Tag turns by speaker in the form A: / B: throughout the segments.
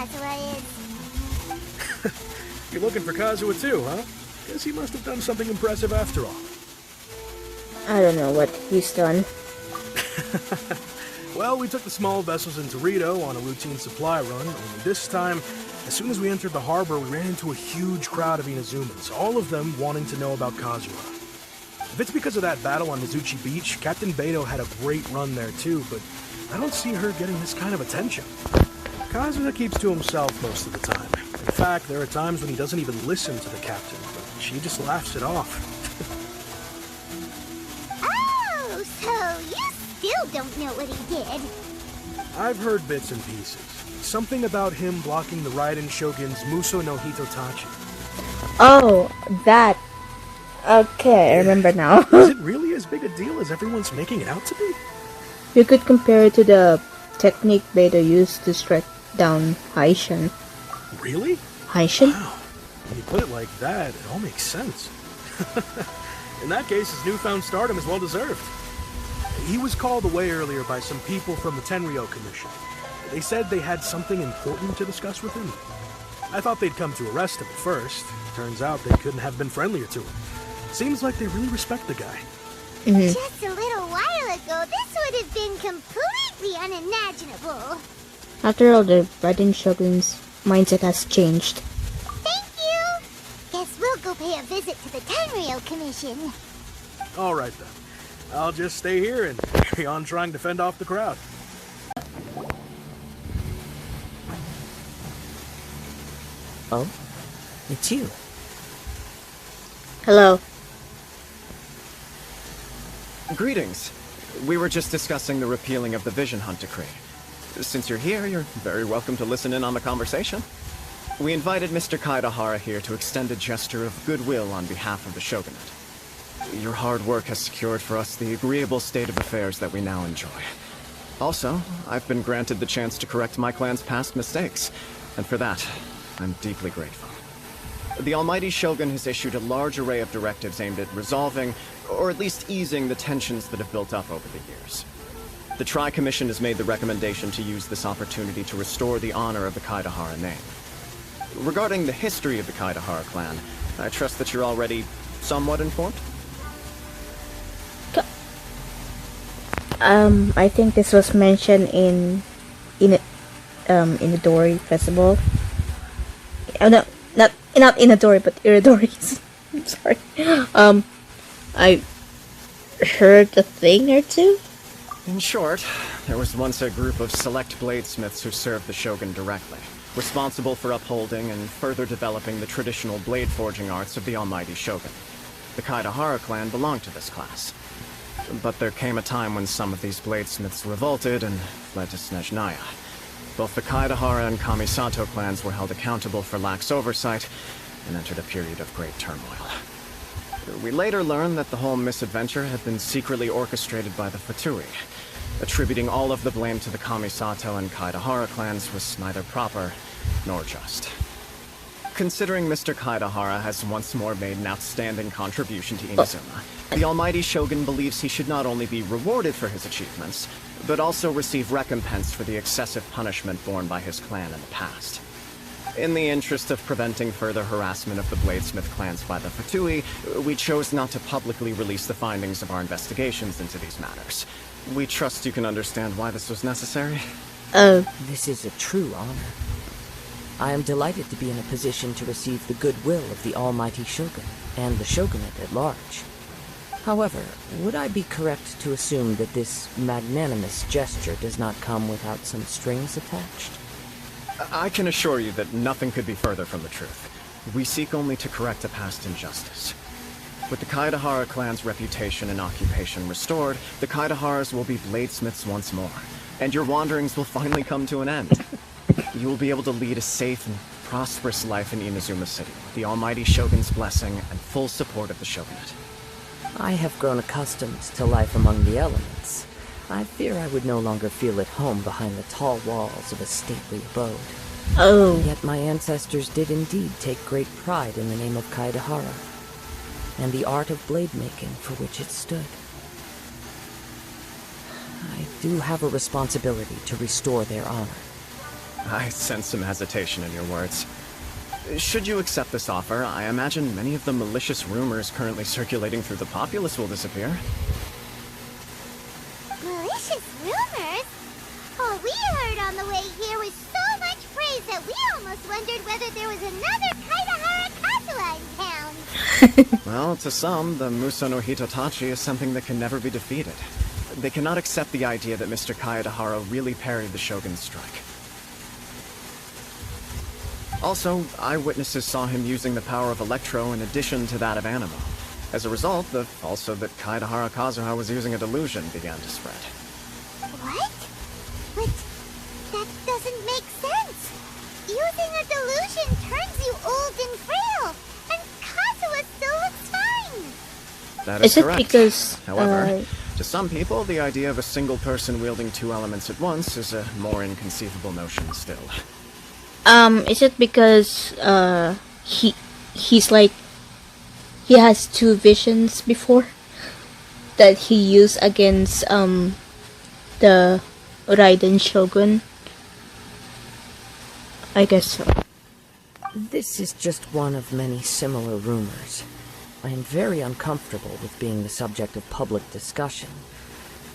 A: Kazuha is.
B: You're looking for Kazuha too, huh? Guess he must have done something impressive after all.
C: I don't know what he's done.
B: Well, we took the small vessels in Torito on a routine supply run, only this time, as soon as we entered the harbor, we ran into a huge crowd of Inazumans, all of them wanting to know about Kazuha. If it's because of that battle on Mizuchi Beach, Captain Beto had a great run there too, but I don't see her getting this kind of attention. Kazuha keeps to himself most of the time. In fact, there are times when he doesn't even listen to the captain, but she just laughs it off.
A: Oh, so you still don't know what he did?
B: I've heard bits and pieces. Something about him blocking the Raiden Shogun's Muso no Hitotachi.
C: Oh, that. Okay, I remember now.
B: Is it really as big a deal as everyone's making it out to be?
C: You could compare it to the technique Beta used to strike down Haishan.
B: Really?
C: Haishan?
B: Wow. When you put it like that, it all makes sense. In that case, his newfound stardom is well deserved. He was called away earlier by some people from the Tenryo Commission. They said they had something important to discuss with him. I thought they'd come to arrest him at first. Turns out they couldn't have been friendlier to him. Seems like they really respect the guy.
A: Just a little while ago, this would have been completely unimaginable.
C: After all, the Raiden Shogun's mindset has changed.
A: Thank you! Guess we'll go pay a visit to the Tenryo Commission.
B: All right, then. I'll just stay here and carry on trying to fend off the crowd.
D: Oh? It's you.
C: Hello.
E: Greetings. We were just discussing the repealing of the Vision Hunt Decree. Since you're here, you're very welcome to listen in on the conversation. We invited Mr. Kaidahara here to extend a gesture of goodwill on behalf of the Shogunate. Your hard work has secured for us the agreeable state of affairs that we now enjoy. Also, I've been granted the chance to correct my clan's past mistakes, and for that, I'm deeply grateful. The Almighty Shogun has issued a large array of directives aimed at resolving, or at least easing, the tensions that have built up over the years. The Tri-Commission has made the recommendation to use this opportunity to restore the honor of the Kaidahara name. Regarding the history of the Kaidahara clan, I trust that you're already somewhat informed?
C: I think this was mentioned in the Dory Festival. Oh no, not Inadori, but Iridori's. I'm sorry. I heard a thing or two.
E: In short, there was once a group of select bladesmiths who served the Shogun directly, responsible for upholding and further developing the traditional blade forging arts of the Almighty Shogun. The Kaidahara clan belonged to this class. But there came a time when some of these bladesmiths revolted and fled to Snezhnaya. Both the Kaidahara and Kamisato clans were held accountable for lax oversight and entered a period of great turmoil. We later learned that the whole misadventure had been secretly orchestrated by the Fatui. Attributing all of the blame to the Kamisato and Kaidahara clans was neither proper nor just. Considering Mr. Kaidahara has once more made an outstanding contribution to Inazuma, the Almighty Shogun believes he should not only be rewarded for his achievements, but also receive recompense for the excessive punishment borne by his clan in the past. In the interest of preventing further harassment of the Bladesmith clans by the Fatui, we chose not to publicly release the findings of our investigations into these matters. We trust you can understand why this was necessary.
D: This is a true honor. I am delighted to be in a position to receive the goodwill of the Almighty Shogun, and the Shogunate at large. However, would I be correct to assume that this magnanimous gesture does not come without some strings attached?
E: I can assure you that nothing could be further from the truth. We seek only to correct a past injustice. With the Kaidahara clan's reputation and occupation restored, the Kaidaharas will be bladesmiths once more, and your wanderings will finally come to an end. You will be able to lead a safe and prosperous life in Inazuma City, with the Almighty Shogun's blessing and full support of the Shogunate.
D: I have grown accustomed to life among the elements. I fear I would no longer feel at home behind the tall walls of a stately abode.
C: Oh.
D: Yet my ancestors did indeed take great pride in the name of Kaidahara, and the art of blade making for which it stood. I do have a responsibility to restore their honor.
E: I sense some hesitation in your words. Should you accept this offer, I imagine many of the malicious rumors currently circulating through the populace will disappear.
A: Malicious rumors? All we heard on the way here was so much praise that we almost wondered whether there was another Kaidahara Kazuha in town.
E: Well, to some, the Muso no Hitotachi is something that can never be defeated. They cannot accept the idea that Mr. Kaedahara really parried the Shogun's strike. Also, eyewitnesses saw him using the power of Electro in addition to that of Animo. As a result, the falsehood that Kaedahara Kazuha was using a delusion began to spread.
A: What? But that doesn't make sense. Using a delusion turns you old and frail, and Kazuha still looks fine.
E: That is correct.
C: It because,
E: However, to some people, the idea of a single person wielding two elements at once is a more inconceivable notion still.
C: Is it because, he's like, he has two visions before that he used against, the Raiden Shogun? I guess so.
D: This is just one of many similar rumors. I am very uncomfortable with being the subject of public discussion,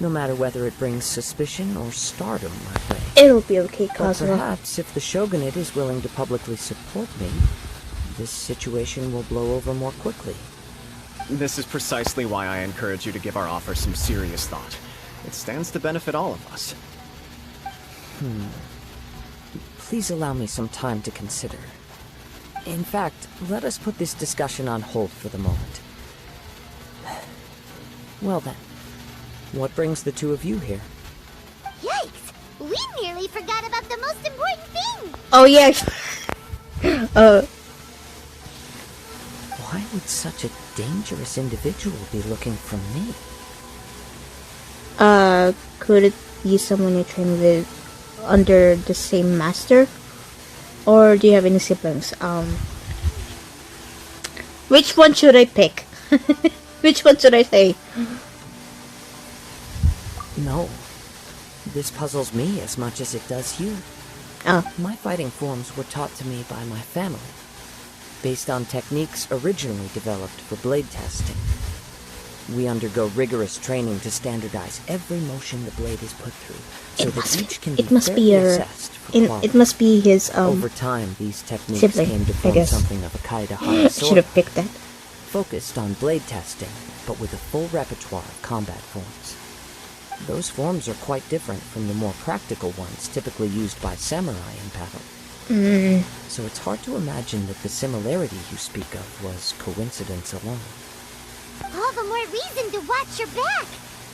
D: no matter whether it brings suspicion or stardom my way.
C: It'll be okay,
D: But
C: Kazuha.
D: perhaps if the Shogunate is willing to publicly support me, this situation will blow over more quickly.
E: This is precisely why I encourage you to give our offer some serious thought. It stands to benefit all of us.
D: Please allow me some time to consider. In fact, let us put this discussion on hold for the moment. Well then, what brings the two of you here?
A: Yikes! We nearly forgot about the most important thing!
C: Oh, yeah.
D: Why would such a dangerous individual be looking for me?
C: Could it be someone you train with under the same master? Or do you have any siblings? Which one should I pick? Which one should I say?
D: No. This puzzles me as much as it does you.
C: Oh.
D: My fighting forms were taught to me by my family, based on techniques originally developed for blade testing. We undergo rigorous training to standardize every motion the blade is put through, so that each can be fairly assessed for quality.
C: It must be his
D: Over time, these techniques
C: sibling,
D: came to
C: I
D: form
C: guess.
D: something of a Kaedahara
C: Should
D: sword,
C: have picked that.
D: focused on blade testing, but with a full repertoire of combat forms. Those forms are quite different from the more practical ones typically used by samurai in battle. So it's hard to imagine that the similarity you speak of was coincidence alone.
A: All the more reason to watch your back!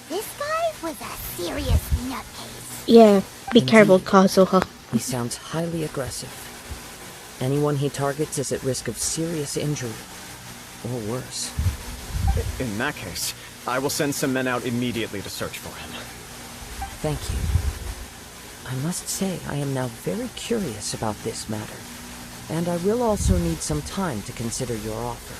A: This guy was a serious nutcase.
C: Yeah, be
D: Indeed.
C: careful, Kazuha.
D: He sounds highly aggressive. Anyone he targets is at risk of serious injury, or worse.
E: In that case, I will send some men out immediately to search for him.
D: Thank you. I must say I am now very curious about this matter, and I will also need some time to consider your offer.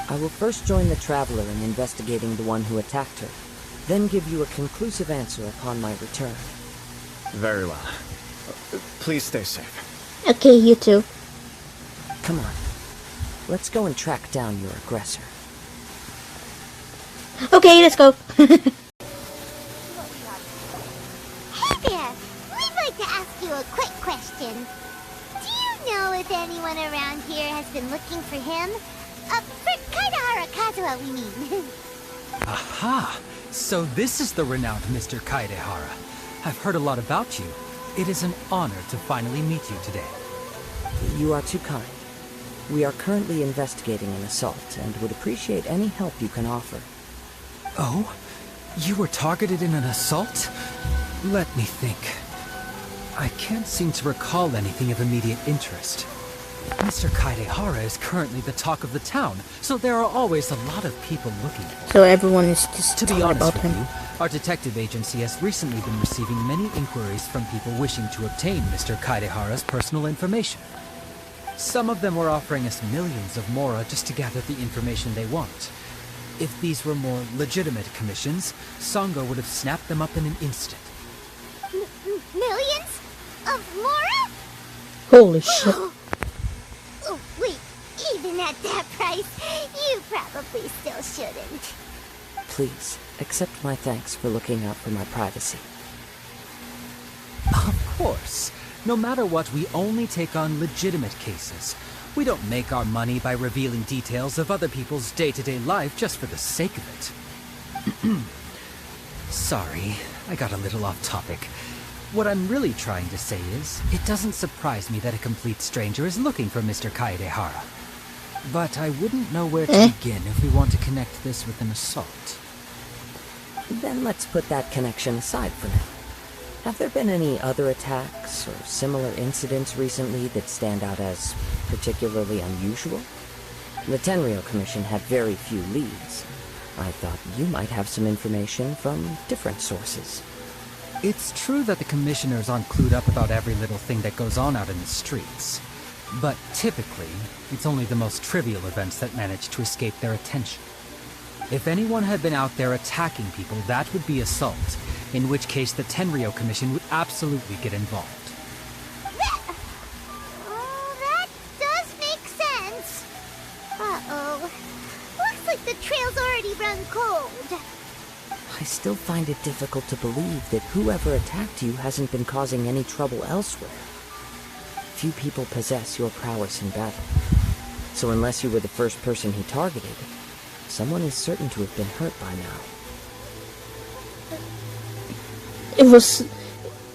D: I will first join the Traveler in investigating the one who attacked her, then give you a conclusive answer upon my return.
E: Very well. Please stay safe.
C: Okay, you too.
D: Come on. Let's go and track down your aggressor.
C: Okay, let's go.
A: Hey there! We'd like to ask you a quick question. Do you know if anyone around here has been looking for him? For Kaidahara Kazuha, we mean.
F: Aha! So this is the renowned Mr. Kaedehara. I've heard a lot about you. It is an honor to finally meet you today.
D: You are too kind. We are currently investigating an assault and would appreciate any help you can offer.
F: Oh? You were targeted in an assault? Let me think. I can't seem to recall anything of immediate interest. Mr. Kaedehara is currently the talk of the town, so there are always a lot of people looking for him.
C: So everyone is just
F: To be
C: talking
F: honest
C: about
F: with
C: him.
F: you, our detective agency has recently been receiving many inquiries from people wishing to obtain Mr. Kaedehara's personal information. Some of them were offering us millions of mora just to gather the information they want. If these were more legitimate commissions, Sango would have snapped them up in an instant.
A: Millions? Of Mora?
C: Holy shit.
A: Oh, wait, even at that price, you probably still shouldn't.
D: Please, accept my thanks for looking out for my privacy.
F: Of course. No matter what, we only take on legitimate cases. We don't make our money by revealing details of other people's day-to-day life just for the sake of it. Sorry, I got a little off topic. What I'm really trying to say is, it doesn't surprise me that a complete stranger is looking for Mr. Kaedehara. But I wouldn't know where to begin if we want to connect this with an assault.
D: Then let's put that connection aside for now. Have there been any other attacks or similar incidents recently that stand out as particularly unusual? The Tenryou Commission had very few leads. I thought you might have some information from different sources.
F: It's true that the commissioners aren't clued up about every little thing that goes on out in the streets. But typically, it's only the most trivial events that manage to escape their attention. If anyone had been out there attacking people, that would be assault, in which case the Tenryou Commission would absolutely get involved.
A: That does make sense. Uh-oh. Looks like the trail's already run cold.
D: I still find it difficult to believe that whoever attacked you hasn't been causing any trouble elsewhere. Few people possess your prowess in battle. So unless you were the first person he targeted, someone is certain to have been hurt by now.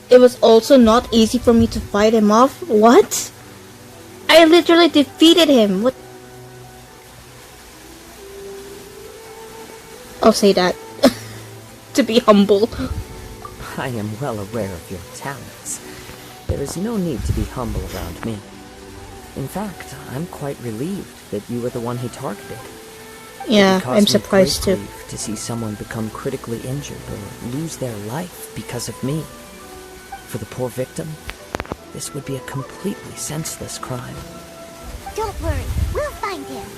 C: It was also not easy for me to fight him off. What? I literally defeated him. What? I'll say that. To be humble.
D: I am well aware of your talents. There is no need to be humble around me. In fact, I'm quite relieved that you were the one he targeted.
C: Yeah, I'm surprised too.
D: To see someone become critically injured or lose their life because of me. For the poor victim, this would be a completely senseless crime.
A: Don't worry, we'll find him.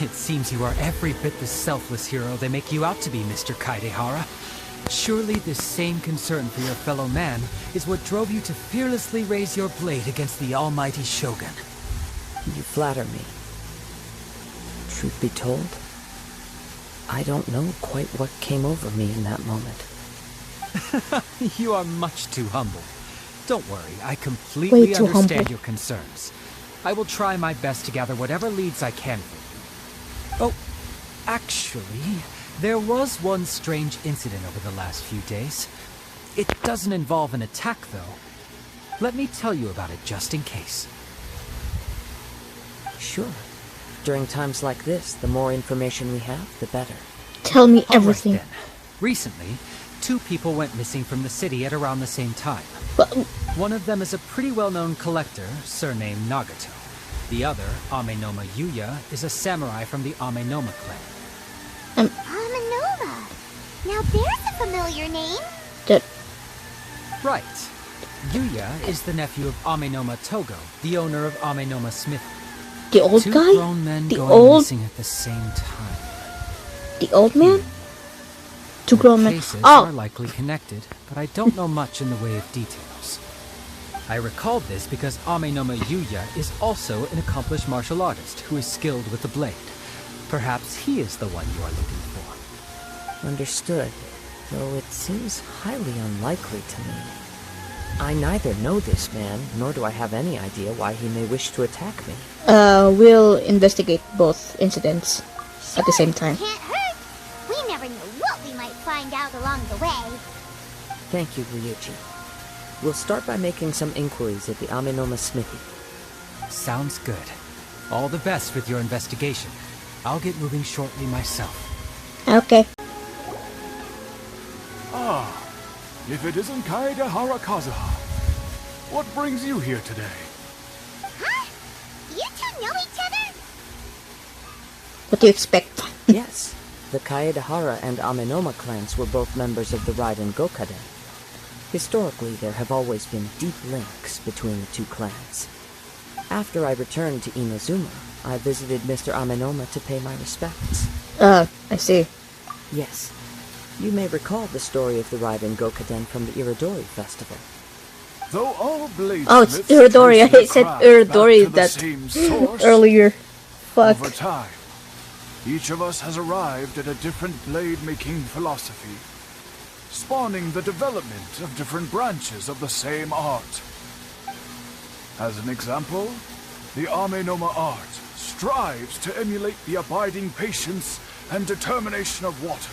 F: It seems you are every bit the selfless hero they make you out to be, Mr. Kaedehara. Surely this same concern for your fellow man is what drove you to fearlessly raise your blade against the almighty Shogun.
D: You flatter me. Truth be told, I don't know quite what came over me in that moment.
F: You are much too humble. Don't worry, I completely understand your concerns. I will try my best to gather whatever leads I can for you. Oh, actually, there was one strange incident over the last few days. It doesn't involve an attack, though. Let me tell you about it just in case.
D: Sure. During times like this, the more information we have, the better.
C: Tell me everything.
F: All right, then. Recently, 2 people went missing from the city at around the same time. One of them is a pretty well-known collector, surnamed Nagato. The other, Amenoma Yuya, is a samurai from the Amenoma clan.
A: Amenoma. Now there's a familiar name.
F: Right. Yuya is the nephew of Amenoma Togo, the owner of Amenoma Smithy.
C: The old
F: 2
C: guy?
F: grown men
C: The
F: going
C: old...
F: missing at the same time.
C: The old man? 2 grown men.
F: Cases
C: Oh!
F: are likely connected, but I don't know much in the way of details. I recalled this because Amenoma Yuya is also an accomplished martial artist who is skilled with the blade. Perhaps he is the one you are looking for.
D: Understood, though it seems highly unlikely to me. I neither know this man, nor do I have any idea why he may wish to attack me.
C: We'll investigate both incidents at the same time.
A: Can't hurt. We never know what we might find out along the way.
D: Thank you, Ryuji. We'll start by making some inquiries at the Amenoma Smithy.
F: Sounds good. All the best with your investigation. I'll get moving shortly myself.
C: Okay.
B: Ah, if it isn't Kaedehara Kazuha, what brings you here today?
A: Huh? You 2 know each other?
C: What do you expect?
D: Yes, the Kaedehara and Amenoma clans were both members of the Raiden Gokaden. Historically, there have always been deep links between the 2 clans. After I returned to Inazuma, I visited Mr. Amenoma to pay my respects.
C: I see.
D: Yes, You may recall the story of the Raiden Gokaden from the Iridori Festival.
G: Though all blades
C: Oh, it's Iridori. I said Iridori that earlier. Fuck.
G: Over time, each of us has arrived at a different blade-making philosophy, spawning the development of different branches of the same art. As an example, the Ame-no-Ma art strives to emulate the abiding patience and determination of water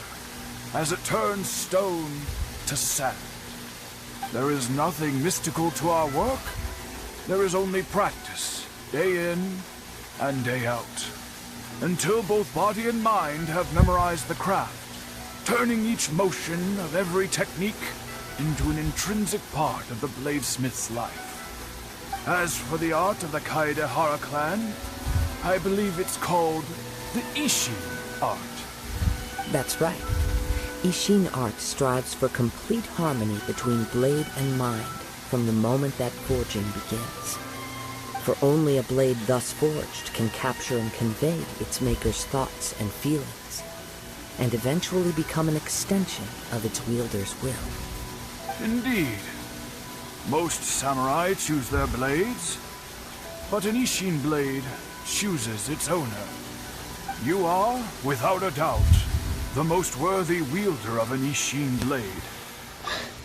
G: as it turns stone to sand. There is nothing mystical to our work. There is only practice, day in and day out, until both body and mind have memorized the craft, turning each motion of every technique into an intrinsic part of the bladesmith's life. As for the art of the Kaedehara clan, I believe it's called the Ishin art.
D: That's right. Ishin art strives for complete harmony between blade and mind from the moment that forging begins. For only a blade thus forged can capture and convey its maker's thoughts and feelings, and eventually become an extension of its wielder's will.
G: Indeed. Most samurai choose their blades, but an Ishin blade chooses its owner. You are, without a doubt, the most worthy wielder of an Ishin blade.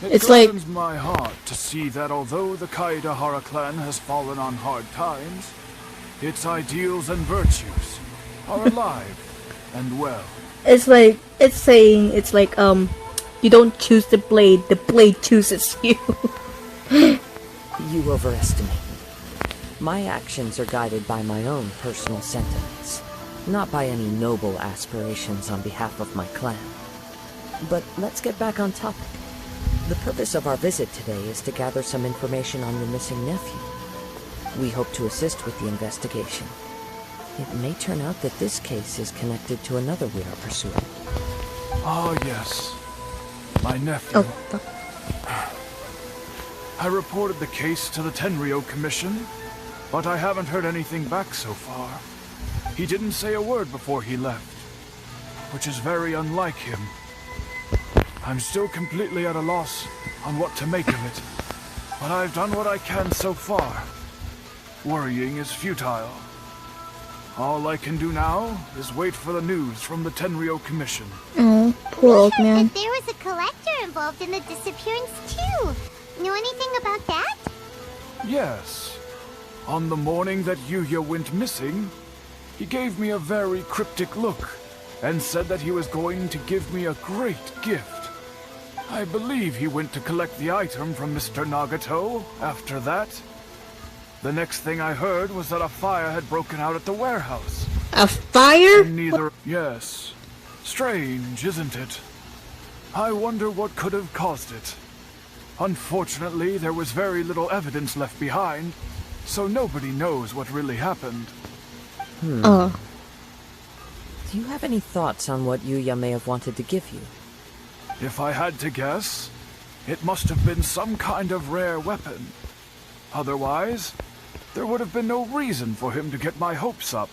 G: It gladdens my heart to see that although the Kaedehara clan has fallen on hard times, its ideals and virtues are alive and well.
C: It's like you don't choose the blade chooses you.
D: You overestimate me. My actions are guided by my own personal sentiments, not by any noble aspirations on behalf of my clan. But let's get back on topic. The purpose of our visit today is to gather some information on your missing nephew. We hope to assist with the investigation. It may turn out that this case is connected to another we are pursuing.
G: Ah, yes. My nephew.
C: Oh.
G: I reported the case to the Tenryo Commission, but I haven't heard anything back so far. He didn't say a word before he left, which is very unlike him. I'm still completely at a loss on what to make of it, but I've done what I can so far. Worrying is futile. All I can do now is wait for the news from the Tenryo Commission.
C: Oh, poor old man.
A: That there was a collector involved in the disappearance too. Know anything about that?
G: Yes. On the morning that Yuya went missing, he gave me a very cryptic look and said that he was going to give me a great gift. I believe he went to collect the item from Mr. Nagato after that. The next thing I heard was that a fire had broken out at the warehouse.
C: A fire?
G: And neither... Yes. Strange, isn't it? I wonder what could have caused it. Unfortunately, there was very little evidence left behind, so nobody knows what really happened.
D: Do you have any thoughts on what Yuya may have wanted to give you?
G: If I had to guess, it must have been some kind of rare weapon. Otherwise, there would have been no reason for him to get my hopes up.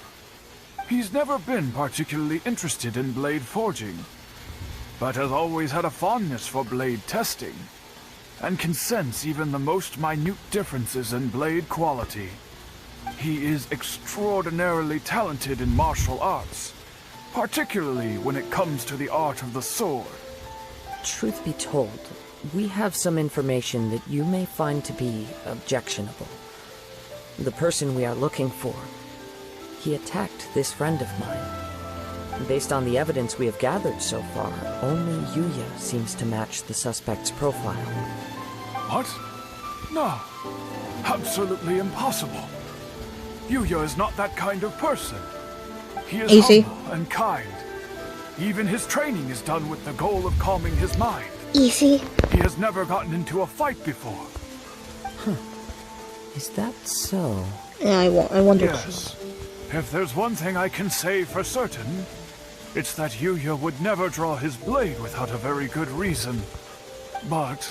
G: He's never been particularly interested in blade forging, but has always had a fondness for blade testing, and can sense even the most minute differences in blade quality. He is extraordinarily talented in martial arts, particularly when it comes to the art of the sword.
D: Truth be told, we have some information that you may find to be objectionable. The person we are looking for, he attacked this friend of mine. Based on the evidence we have gathered so far, only Yuya seems to match the suspect's profile.
G: What? No. Absolutely impossible. Yuya is not that kind of person. He is humble and kind. Even his training is done with the goal of calming his mind.
A: Easy.
G: He has never gotten into a fight before.
D: Is that so?
C: Yeah, I wonder.
G: Yes. If there's one thing I can say for certain, it's that Yuya would never draw his blade without a very good reason. But,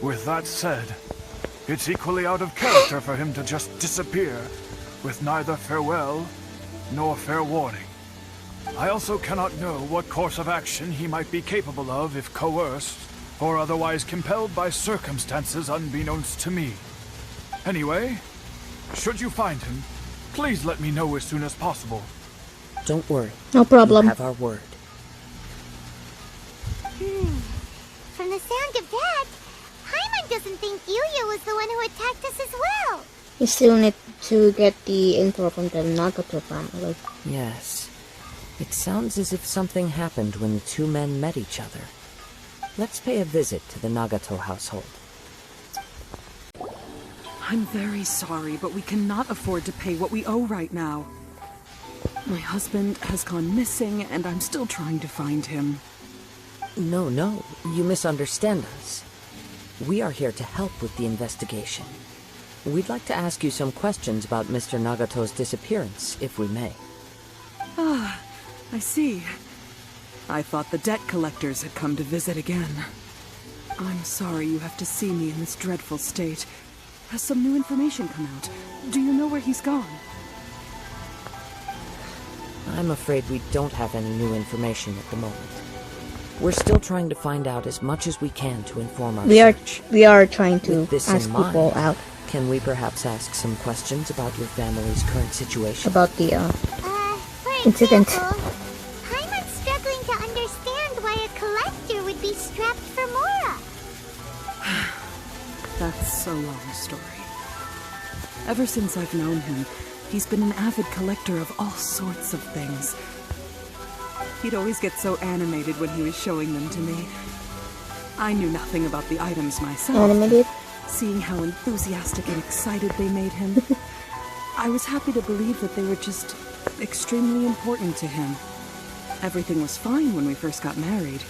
G: with that said, it's equally out of character for him to just disappear with neither farewell nor fair warning. I also cannot know what course of action he might be capable of if coerced, or otherwise compelled by circumstances unbeknownst to me. Anyway, should you find him, please let me know as soon as possible.
D: Don't worry.
C: No problem.
D: You have our word.
A: From the sound of that, Paimon doesn't think Yuya was the one who attacked us as well.
C: You still need to get the info from the Nagato family.
D: Yes. It sounds as if something happened when the two men met each other. Let's pay a visit to the Nagato household.
H: I'm very sorry, but we cannot afford to pay what we owe right now. My husband has gone missing, and I'm still trying to find him.
D: No, you misunderstand us. We are here to help with the investigation. We'd like to ask you some questions about Mr. Nagato's disappearance, if we may.
H: Ah, I see. I thought the debt collectors had come to visit again. I'm sorry you have to see me in this dreadful state. Has some new information come out? Do you know where he's gone?
D: I'm afraid we don't have any new information at the moment. We're still trying to find out as much as we can to inform our search.
C: We are trying to
D: With this
C: ask
D: in
C: people
D: mind,
C: out
D: can we perhaps ask some questions about your family's current situation?
C: about the
A: For
C: incident.
A: example, Paimon's struggling to understand why a collector would be strapped for Mora.
H: That's a long story. Ever since I've known him, he's been an avid collector of all sorts of things. He'd always get so animated when he was showing them to me. I knew nothing about the items myself.
C: Animated?
H: Seeing how enthusiastic and excited they made him, I was happy to believe that they were just extremely important to him. Everything was fine when we first got married,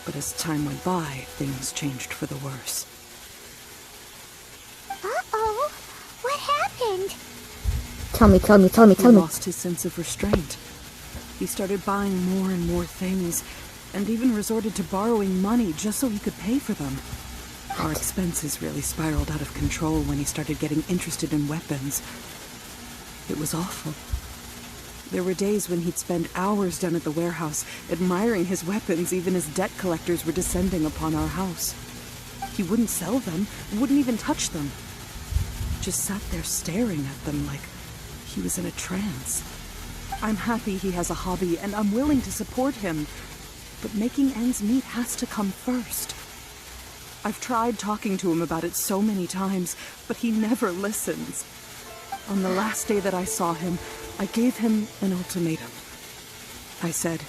H: but as time went by, things changed for the worse.
A: Uh-oh, what happened?
C: Tell me.
H: He lost his sense of restraint. He started buying more and more things, and even resorted to borrowing money just so he could pay for them. Our expenses really spiraled out of control when he started getting interested in weapons. It was awful. There were days when he'd spend hours down at the warehouse, admiring his weapons even as debt collectors were descending upon our house. He wouldn't sell them, wouldn't even touch them. Just sat there staring at them like he was in a trance. I'm happy he has a hobby, and I'm willing to support him. But making ends meet has to come first. I've tried talking to him about it so many times, but he never listens. On the last day that I saw him, I gave him an ultimatum. I said,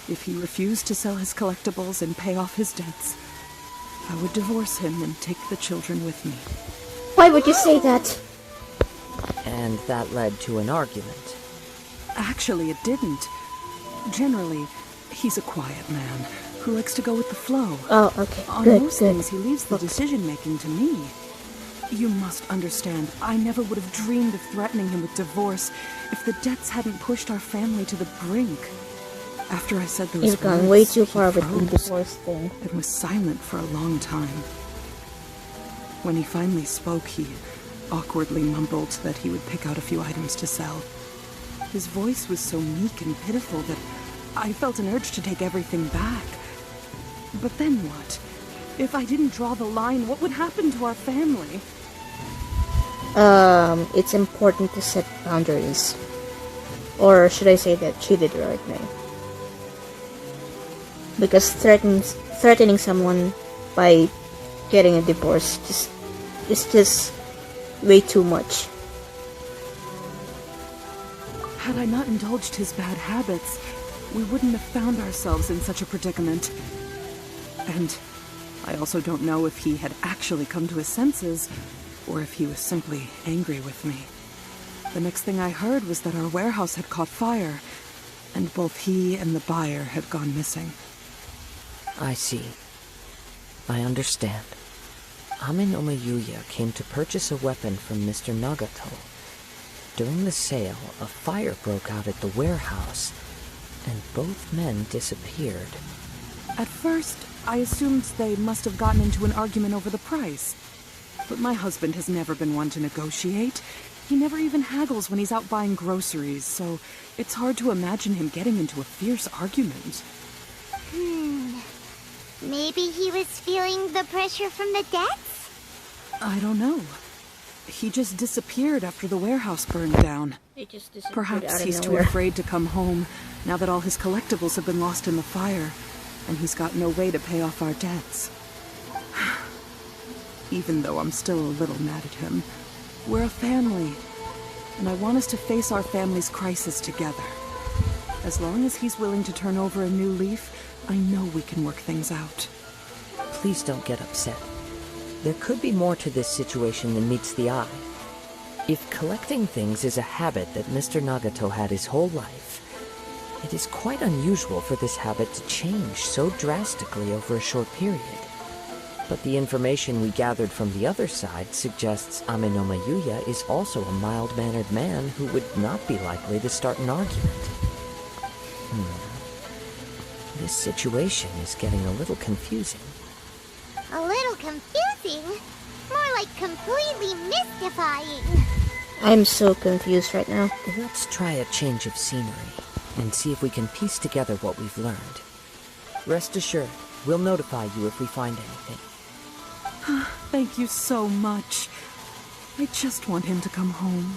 H: if he refused to sell his collectibles and pay off his debts, I would divorce him and take the children with me.
C: Why would you say that?
D: And that led to an argument.
H: Actually, it didn't. Generally, he's a quiet man who likes to go with the flow.
C: Oh, okay.
H: On
C: Good,
H: most
C: good.
H: things, he leaves the decision-making to me. You must understand, I never would have dreamed of threatening him with divorce if the debts hadn't pushed our family to the brink. After I said those
C: You've
H: words,
C: gone way too
H: he
C: far with the
H: froze
C: divorce thing.
H: and was silent for a long time. When he finally spoke, he awkwardly mumbled that he would pick out a few items to sell. His voice was so meek and pitiful that I felt an urge to take everything back. But then what? If I didn't draw the line, what would happen to our family?
C: It's important to set boundaries. Or should I say that she did the right thing? Because threatening someone by getting a divorce is just way too much.
H: Had I not indulged his bad habits, we wouldn't have found ourselves in such a predicament. And I also don't know if he had actually come to his senses, or if he was simply angry with me. The next thing I heard was that our warehouse had caught fire, and both he and the buyer had gone missing.
D: I see. I understand. Aminoma Yuya came to purchase a weapon from Mr. Nagato. During the sale, a fire broke out at the warehouse, and both men disappeared.
H: At first, I assumed they must have gotten into an argument over the price. But my husband has never been one to negotiate. He never even haggles when he's out buying groceries, so it's hard to imagine him getting into a fierce argument.
A: Maybe he was feeling the pressure from the debts?
H: I don't know. He just disappeared after the warehouse burned down.
C: It just disappeared
H: Perhaps
C: out of
H: he's too
C: nowhere.
H: afraid to come home, now that all his collectibles have been lost in the fire, and he's got no way to pay off our debts. Even though I'm still a little mad at him, we're a family, and I want us to face our family's crisis together. As long as he's willing to turn over a new leaf, I know we can work things out.
D: Please don't get upset. There could be more to this situation than meets the eye. If collecting things is a habit that Mr. Nagato had his whole life, it is quite unusual for this habit to change so drastically over a short period. But the information we gathered from the other side suggests Amenoma Yuya is also a mild-mannered man who would not be likely to start an argument. This situation is getting a little confusing.
A: A little confusing? More like completely mystifying.
C: I'm so confused right now.
D: Let's try a change of scenery and see if we can piece together what we've learned. Rest assured, we'll notify you if we find anything.
H: Thank you so much. I just want him to come home.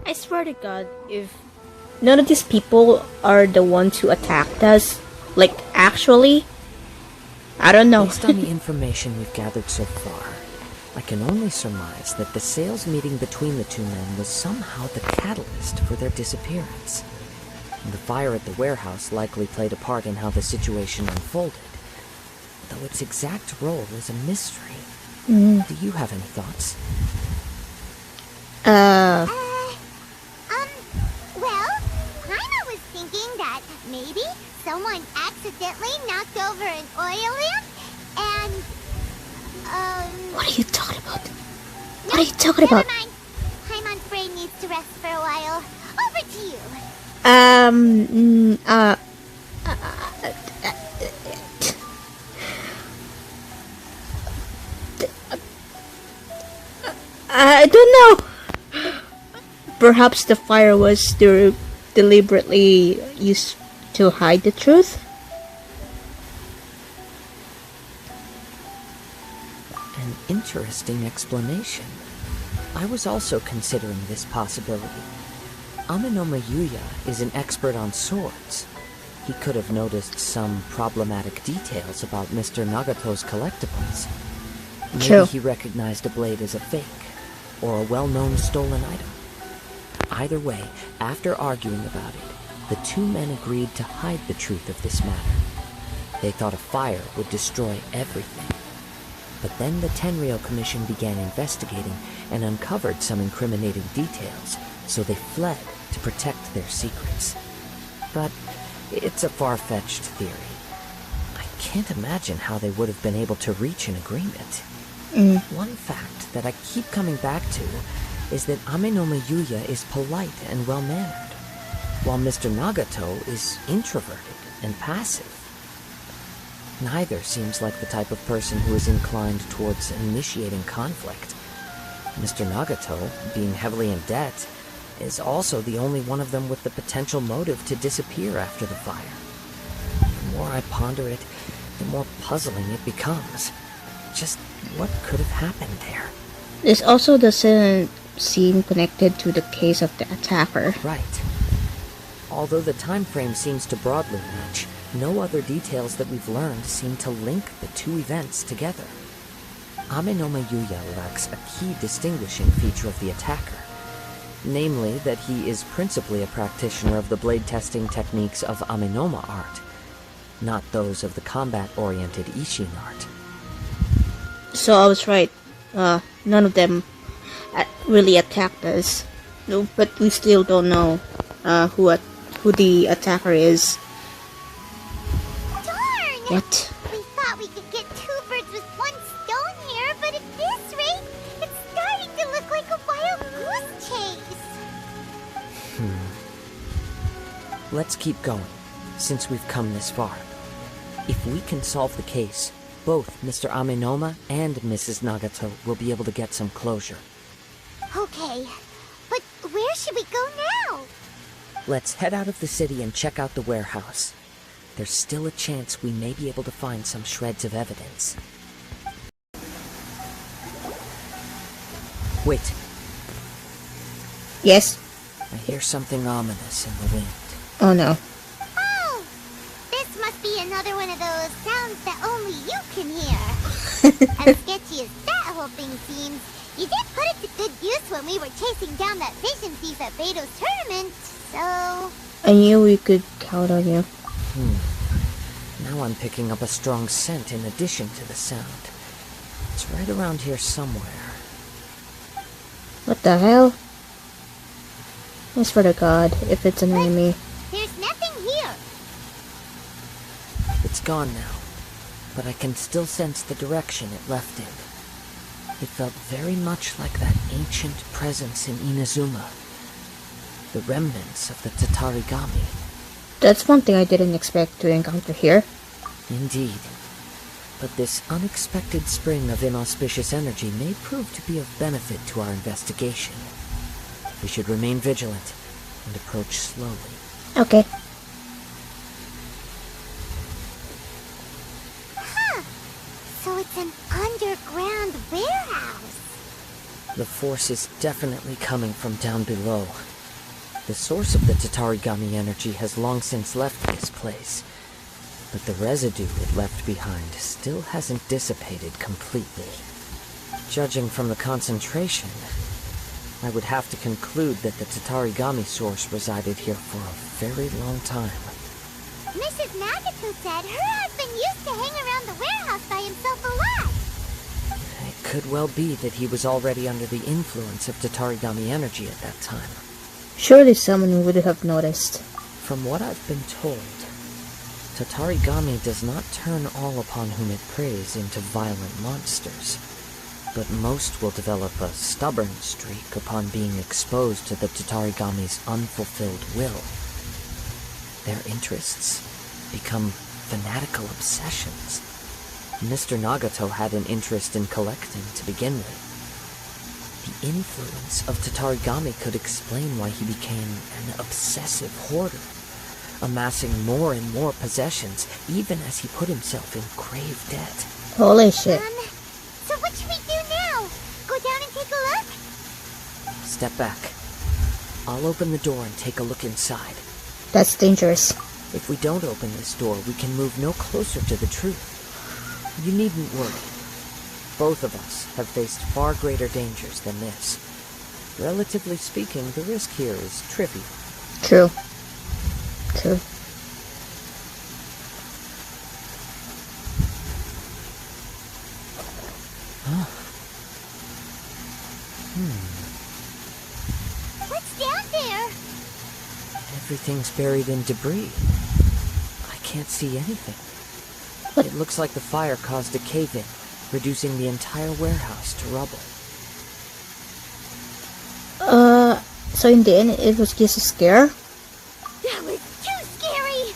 C: I swear to God, if none of these people are the ones who attacked us, like actually, I don't know.
D: Based on the information we've gathered so far, I can only surmise that the sales meeting between the two men was somehow the catalyst for their disappearance. The fire at the warehouse likely played a part in how the situation unfolded, though its exact role is a mystery. Do you have any thoughts?
A: Well, Paimon was thinking that maybe someone accidentally knocked over an oil lamp and,
C: What are you talking about?
A: no,
C: What are you talking about?
A: Never mind. Paimon's brain needs to rest for a while. Over to you.
C: I don't know. Perhaps the fire was deliberately used to hide the truth?
D: An interesting explanation. I was also considering this possibility. Amenoma Yuya is an expert on swords. He could have noticed some problematic details about Mr. Nagato's collectibles. Maybe
C: True.
D: he recognized a blade as a fake, or a well-known stolen item. Either way, after arguing about it, the two men agreed to hide the truth of this matter. They thought a fire would destroy everything. But then the Tenryou Commission began investigating and uncovered some incriminating details, so they fled to protect their secrets. But it's a far-fetched theory. I can't imagine how they would have been able to reach an agreement. One fact that I keep coming back to is that Amenoma Yuya is polite and well-mannered, while Mr. Nagato is introverted and passive. Neither seems like the type of person who is inclined towards initiating conflict. Mr. Nagato, being heavily in debt, is also the only one of them with the potential motive to disappear after the fire. The more I ponder it, the more puzzling it becomes. Just what could have happened there?
C: This also doesn't seem connected to the case of the attacker.
D: Right. Although the time frame seems to broadly match, no other details that we've learned seem to link the two events together. Amenoma Yuya lacks a key distinguishing feature of the attacker, namely that he is principally a practitioner of the blade testing techniques of Amenoma art, not those of the combat-oriented Ishin art.
C: So I was right. None of them really attacked us. No, but we still don't know who the attacker is.
A: Darn!
C: What?
A: We thought we could get two birds with one stone here, but at this rate, it's starting to look like a wild goose chase.
D: Let's keep going, since we've come this far. If we can solve the case, both Mr. Amenoma and Mrs. Nagato will be able to get some closure.
A: Okay, but where should we go now?
D: Let's head out of the city and check out the warehouse. There's still a chance we may be able to find some shreds of evidence. Wait,
C: Yes?
D: I hear something ominous in the wind.
C: Oh no.
A: Oh! This must be another one of those sounds that only you can hear. As sketchy as that whole thing seems, you did put it to good use when we were chasing down that vision thief at Beto's tournament, so...
C: I knew we could count on you.
D: Now I'm picking up a strong scent in addition to the sound. It's right around here somewhere.
C: What the hell? I swear to God, if it's an enemy.
A: There's nothing here.
D: It's gone now, but I can still sense the direction it left in. It felt very much like that ancient presence in Inazuma. The remnants of the Tatarigami.
C: That's one thing I didn't expect to encounter here.
D: Indeed. But this unexpected spring of inauspicious energy may prove to be of benefit to our investigation. We should remain vigilant and approach slowly.
C: Okay.
A: Huh. So it's an underground warehouse.
D: The force is definitely coming from down below. The source of the Tatarigami energy has long since left this place, but the residue it left behind still hasn't dissipated completely. Judging from the concentration, I would have to conclude that the Tatarigami source resided here for a very long time.
A: Mrs. Nagato said her husband used to hang around the warehouse by himself a lot.
D: It could well be that he was already under the influence of Tatarigami energy at that time.
C: Surely someone would have noticed.
D: From what I've been told, Tatarigami does not turn all upon whom it preys into violent monsters, but most will develop a stubborn streak upon being exposed to the Tatarigami's unfulfilled will. Their interests become fanatical obsessions. Mr. Nagato had an interest in collecting to begin with. The influence of Tatarigami could explain why he became an obsessive hoarder, amassing more and more possessions, even as he put himself in grave debt.
C: Holy shit.
A: So what should we do now? Go down and take a look?
D: Step back. I'll open the door and take a look inside.
C: That's dangerous.
D: If we don't open this door, we can move no closer to the truth. You needn't worry. Both of us have faced far greater dangers than this. Relatively speaking, the risk here is trivial.
C: True. True.
A: What's down there?
D: Everything's buried in debris. I can't see anything. It looks like the fire caused a cave-in, reducing the entire warehouse to rubble.
C: So in the end, it was just a scare?
A: That was too scary!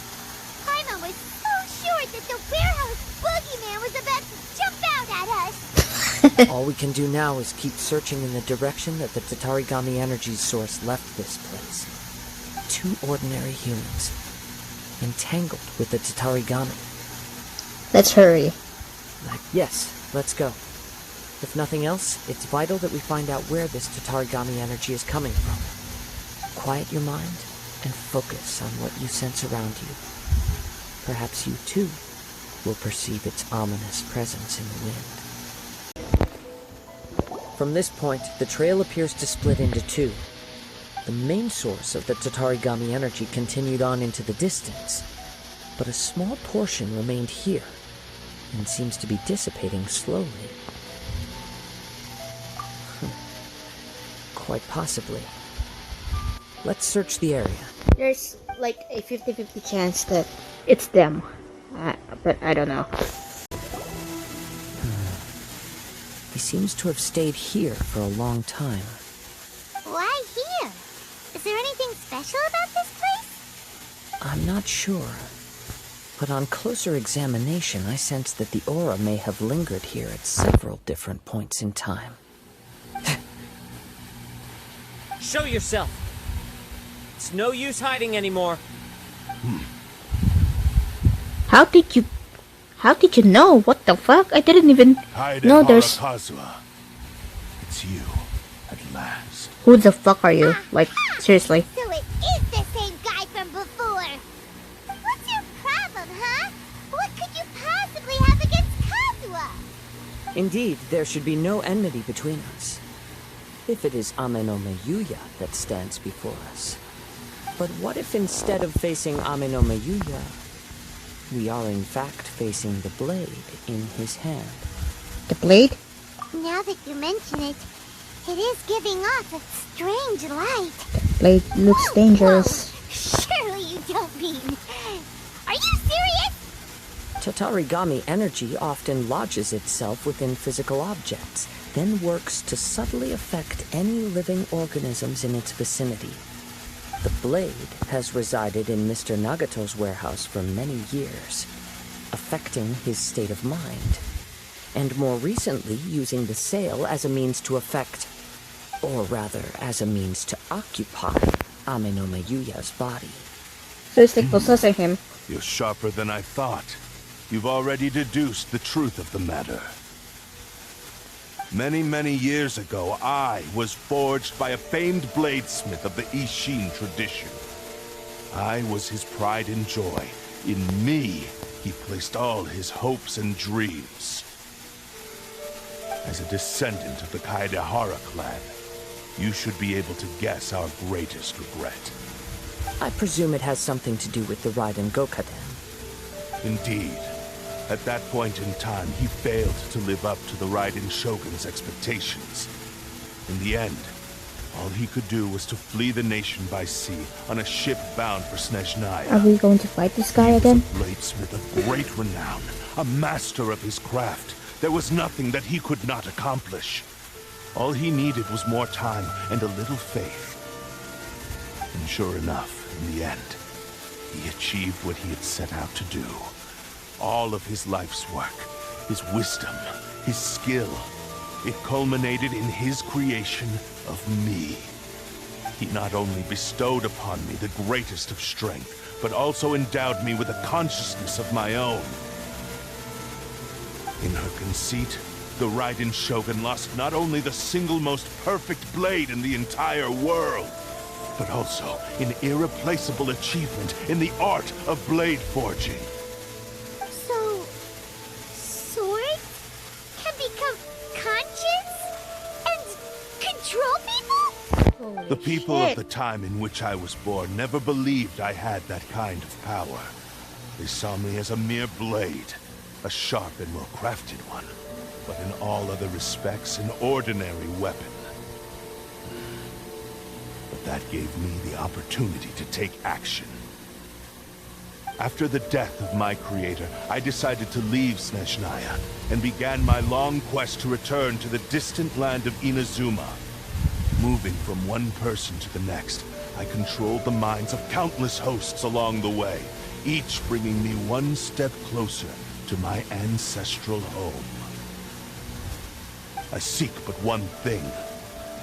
A: Paimon was so sure that the warehouse boogeyman was about to jump out at us!
D: All we can do now is keep searching in the direction that the Tatarigami energy source left this place. Two ordinary humans, entangled with the Tatarigami.
C: Let's hurry.
D: Yes, let's go. If nothing else, it's vital that we find out where this Tatarigami energy is coming from. Quiet your mind and focus on what you sense around you. Perhaps you too will perceive its ominous presence in the wind. From this point, the trail appears to split into two. The main source of the Tatarigami energy continued on into the distance, but a small portion remained here and seems to be dissipating slowly. Quite possibly. Let's search the area.
C: There's like a 50-50 chance that it's them. But I don't know.
D: He seems to have stayed here for a long time.
A: Why here? Is there anything special about this place?
D: I'm not sure. But on closer examination, I sense that the aura may have lingered here at several different points in time. Show yourself! It's no use hiding anymore.
C: How did you know? What the fuck? I didn't even know there's...
G: Kazuha. It's you, at last.
C: Who the fuck are you? Like, seriously.
A: So it is the same guy from before. What's your problem, huh? What could you possibly have against Kazuha?
D: Indeed, there should be no enmity between us. If it is Amenome Yuya that stands before us. But what if instead of facing Amenome Yuya, we are in fact facing the blade in his hand?
C: The blade?
A: Now that you mention it, it is giving off a strange light.
C: The blade looks dangerous.
A: Whoa, surely you don't mean... Are you serious?
D: Tatarigami energy often lodges itself within physical objects, then works to subtly affect any living organisms in its vicinity. The blade has resided in Mr. Nagato's warehouse for many years, affecting his state of mind, and more recently using the sale as a means to affect, or rather as a means to occupy, Amenome Yuya's body.
C: So it's like possessing him.
G: You're sharper than I thought. You've already deduced the truth of the matter. Many years ago, I was forged by a famed bladesmith of the Ishin tradition. I was his pride and joy. In me, he placed all his hopes and dreams. As a descendant of the Kaidehara clan, you should be able to guess our greatest regret.
D: I presume it has something to do with the Raiden Gokaden.
G: Indeed. At that point in time, he failed to live up to the Raiden Shogun's expectations. In the end, all he could do was to flee the nation by sea on a ship bound for Snezhnaya.
C: Are we going to fight this guy
G: He
C: again?
G: was a bladesmith of great renown, a master of his craft. There was nothing that he could not accomplish. All he needed was more time and a little faith. And sure enough, in the end, he achieved what he had set out to do. All of his life's work, his wisdom, his skill, it culminated in his creation of me. He not only bestowed upon me the greatest of strength, but also endowed me with a consciousness of my own. In her conceit, the Raiden Shogun lost not only the single most perfect blade in the entire world, but also an irreplaceable achievement in the art of blade forging.
A: So... swords can become conscious and control people?
G: The people of the time in which I was born never believed I had that kind of power. They saw me as a mere blade, a sharp and well-crafted one, but in all other respects an ordinary weapon. But that gave me the opportunity to take action. After the death of my creator, I decided to leave Snezhnaya and began my long quest to return to the distant land of Inazuma. Moving from one person to the next, I controlled the minds of countless hosts along the way, each bringing me one step closer to my ancestral home. I seek but one thing,